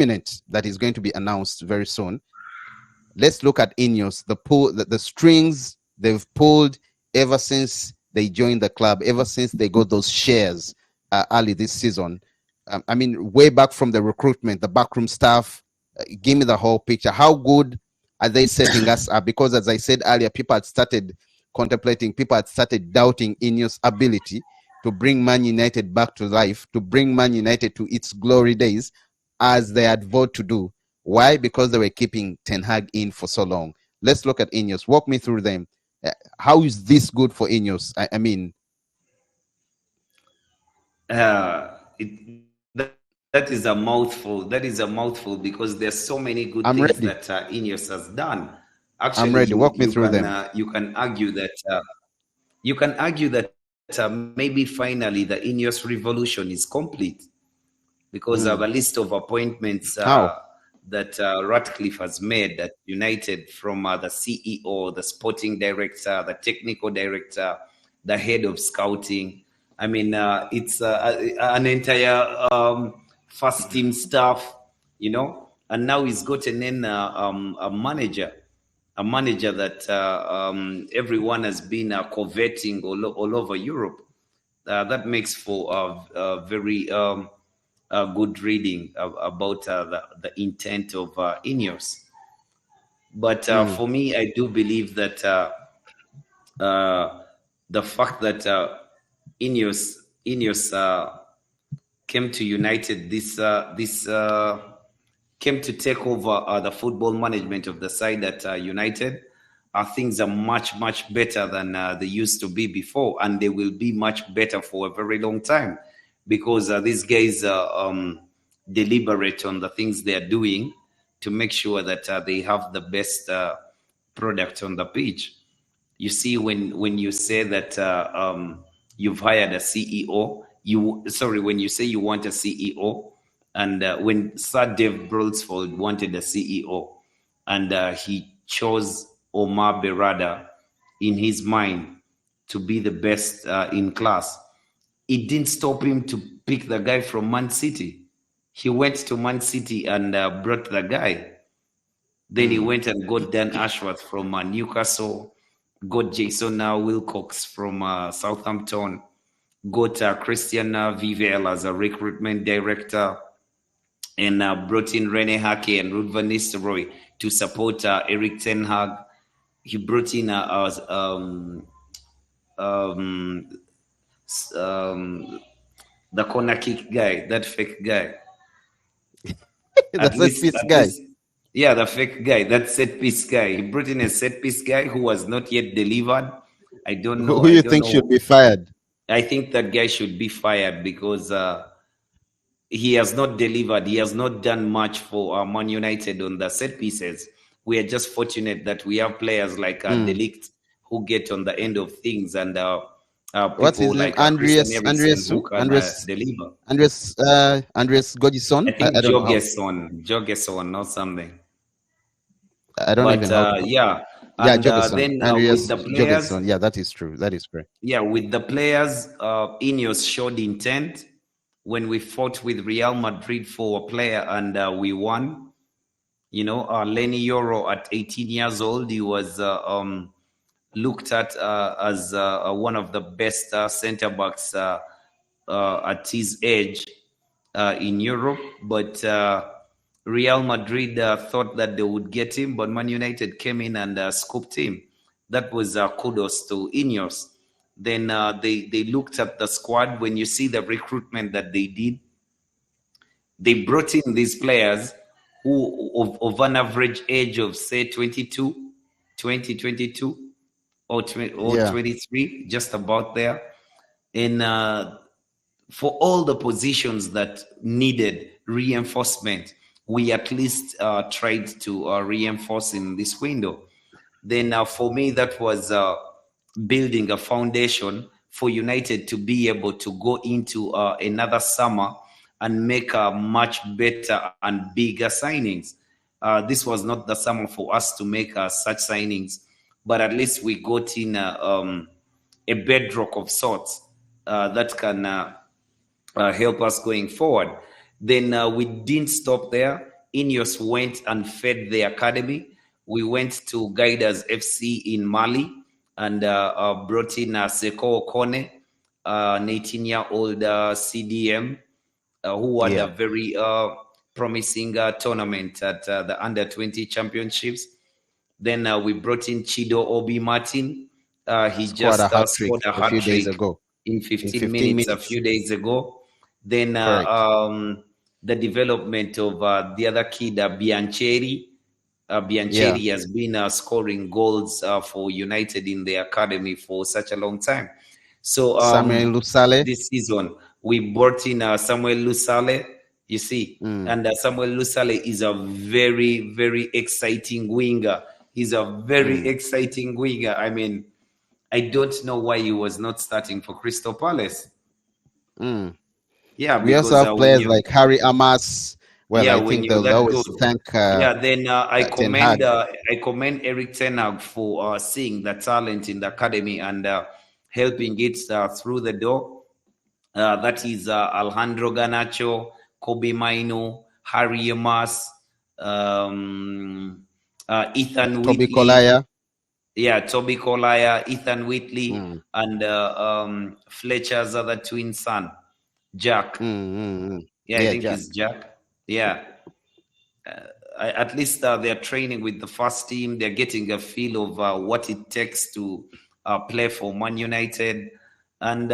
imminent that is going to be announced very soon. Let's look at Ineos, the strings they've pulled ever since they joined the club, ever since they got those shares early this season. I mean, way back from the recruitment, the backroom staff. Give me the whole picture. How good are they setting us up? Because as I said earlier, people had started contemplating, people had started doubting Ineos' ability to bring Man United back to life, to bring Man United to its glory days, as they had vowed to do. Why? Because they were keeping Ten Hag in for so long. Let's look at Ineos. Walk me through them. How is this good for Ineos? I mean, that is a mouthful. That is a mouthful because there's so many good things that Ineos has done. Actually, I'm ready. Walk me through them. You can argue that. Maybe finally the Ineos revolution is complete because of a list of appointments that Ratcliffe has made at United, from the CEO, the sporting director, the technical director, the head of scouting. I mean, it's an entire first team staff, you know, and now he's gotten in a manager that everyone has been coveting all over Europe. That makes for a very good reading about the intent of Ineos. But for me, I do believe that the fact that Ineos came to United, came to take over the football management of the side at United. Things are much, much better than they used to be before, and they will be much better for a very long time because these guys deliberate on the things they are doing to make sure that they have the best product on the pitch. You see, when you say that you've hired a CEO, when you say you want a CEO, and when Sir Dave Brailsford wanted a CEO, and he chose Omar Berrada in his mind to be the best in class, it didn't stop him to pick the guy from Man City. He went to Man City and brought the guy. Then he went and got Dan Ashworth from Newcastle, got Jason Wilcox from Southampton, got Christian Vivel as a recruitment director, and brought in Rene Hake and Ruud van Nistelrooy to support Eric Ten Hag. He brought in the corner kick guy, that fake guy. The set piece guy. Yeah, the fake guy, that set piece guy. He brought in a set piece guy who was not yet delivered. I don't know. Who do you think should be fired? I think that guy should be fired because he has not delivered. He has not done much for Man United on the set pieces. We are just fortunate that we have players like De Ligt who get on the end of things, and what's his name? Andreas deliver. Andreas Godison. I think Jorgensen or something. I don't even know. Yeah. And, Jorgensen. Then Andreas with the players, Jorgensen. Yeah, that is true. That is correct. Yeah, with the players, Ineos showed intent when we fought with Real Madrid for a player and we won. You know, Lenny Yoro at 18 years old, he was looked at as one of the best center backs at his age in Europe. But Real Madrid thought that they would get him, but Man United came in and scooped him. That was kudos to Ineos. Then they looked at the squad. When you see the recruitment that they did, they brought in these players who of an average age of, say, 22 or 23, just about there. And for all the positions that needed reinforcement, we at least tried to reinforce in this window. Then for me, that was building a foundation for United to be able to go into another summer and make much better and bigger signings. This was not the summer for us to make such signings, but at least we got in a bedrock of sorts that can help us going forward. Then we didn't stop there. Ineos went and fed the academy. We went to Guiders FC in Mali and brought in Seko Okone, an 18-year-old CDM who had a very promising tournament at the under-20 championships. Then we brought in Chido Obi Martin. He just scored a hat trick in 15 minutes a few days ago. Then the development of the other kid, Biancheri. Biancheri has been scoring goals for United in the academy for such a long time. So Samuel Lusale, this season we brought in Samuel Lusale, you see, and Samuel Lusale is a very, very exciting winger. He's a very exciting winger. I mean, I don't know why he was not starting for Crystal Palace. Yeah, we also have players like Harry Amas. Well, I think they'll always thank. Then I commend Eric Ten Hag for seeing the talent in the academy and helping it through the door. That is Alejandro Garnacho, Kobe Mainu, Harry Amas, Ethan Toby Whitley. Collier. Yeah, Toby Collier, Ethan Whitley, and Fletcher's other twin son, Jack. Yeah, I think it's Jack. Yeah. At least they're training with the first team. They're getting a feel of what it takes to play for Man United. And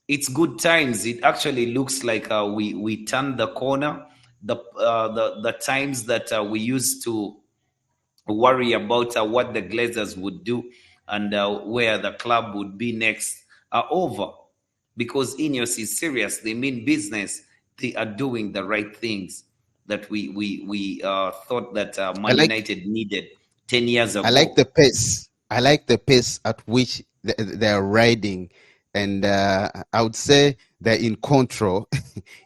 it's good times. It actually looks like we turned the corner. The times that we used to worry about what the Glazers would do and where the club would be next are over, because Ineos is serious. They mean business. They are doing the right things that we thought that Man United needed 10 years ago. I like the pace. I like the pace at which they're riding, and I would say they're in control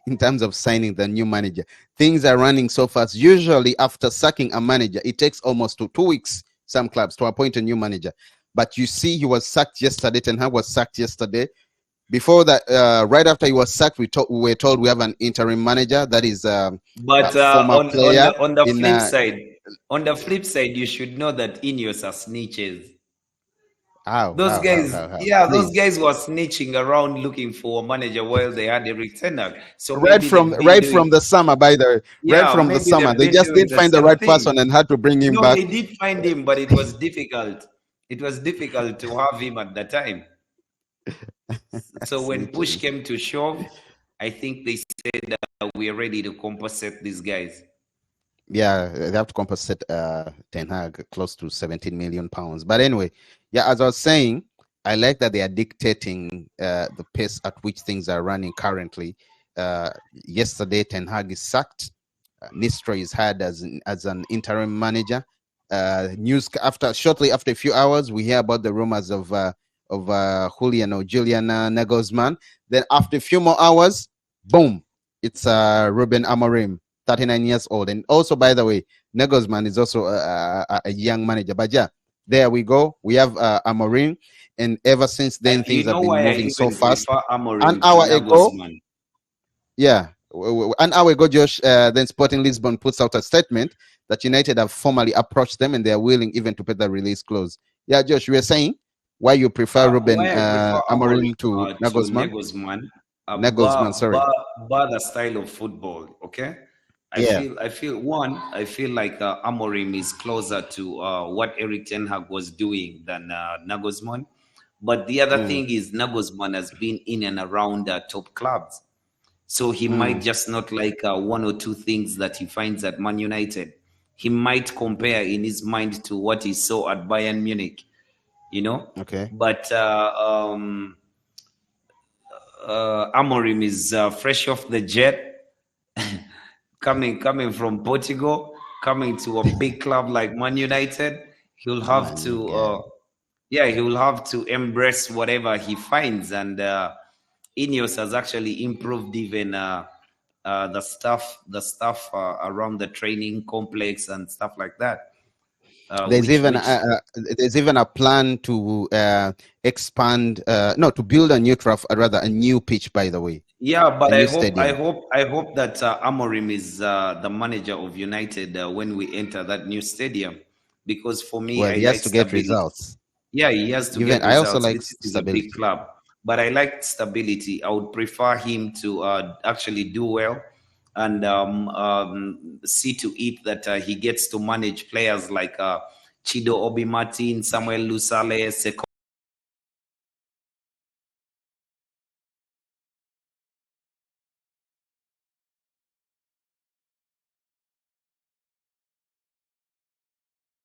in terms of signing the new manager. Things are running so fast. Usually after sacking a manager, it takes almost 2 weeks, some clubs, to appoint a new manager. But you see, he was sacked yesterday. Ten Hag was sacked yesterday. Before that, right after he was sacked, we were told we have an interim manager. That is but former player. On the flip side, you should know that Ineos are snitches. Those guys were snitching around looking for a manager while they had Eric Ten Hag. So right from the summer, by the way, right from the summer, they just didn't find the right person and had to bring him back. They did find him, but it was difficult. It was difficult to have him at the time. So when push came to shove, I think they said we are ready to compensate these guys. Yeah, they have to compensate Ten Hag close to 17 million pounds. But anyway, yeah, as I was saying, I like that they are dictating the pace at which things are running currently. Yesterday, Ten Hag is sacked. Nistra is hired as an interim manager. Shortly after a few hours, we hear about the rumors of Julian Nagelsmann. Then after a few more hours, boom, it's Ruben Amorim, 39 years old. And also, by the way, Nagelsmann is also a young manager. But yeah, there we go. We have Amorim. And ever since then, things have been moving so fast. An hour ago, Josh, then Sporting Lisbon puts out a statement that United have formally approached them and they are willing even to pay the release clause. Yeah, Josh, you were saying why you prefer Ruben Amorim to Nagelsmann? Nagelsmann, sorry. But the style of football, okay? I feel like Amorim is closer to what Eric Ten Hag was doing than Nagelsmann. But the other thing is Nagelsmann has been in and around top clubs. So he might just not like one or two things that he finds at Man United. He might compare in his mind to what he saw at Bayern Munich, you know? Okay. But Amorim is fresh off the jet, coming from Portugal, coming to a big club like Man United. He'll have to embrace whatever he finds, and Ineos has actually improved even the stuff around the training complex and stuff like that. There's even a plan to expand, to build a new turf, or rather a new pitch, by the way. Yeah, but a new I stadium. hope, I hope that Amorim is the manager of United when we enter that new stadium, because for me, Well, I he has like to get stability. results. Yeah, he has to Even get I also results. like This is a big stability. club, but I like stability. I would prefer him to actually do well and see to it that he gets to manage players like Chido Obi Martin, Samuel Lusale,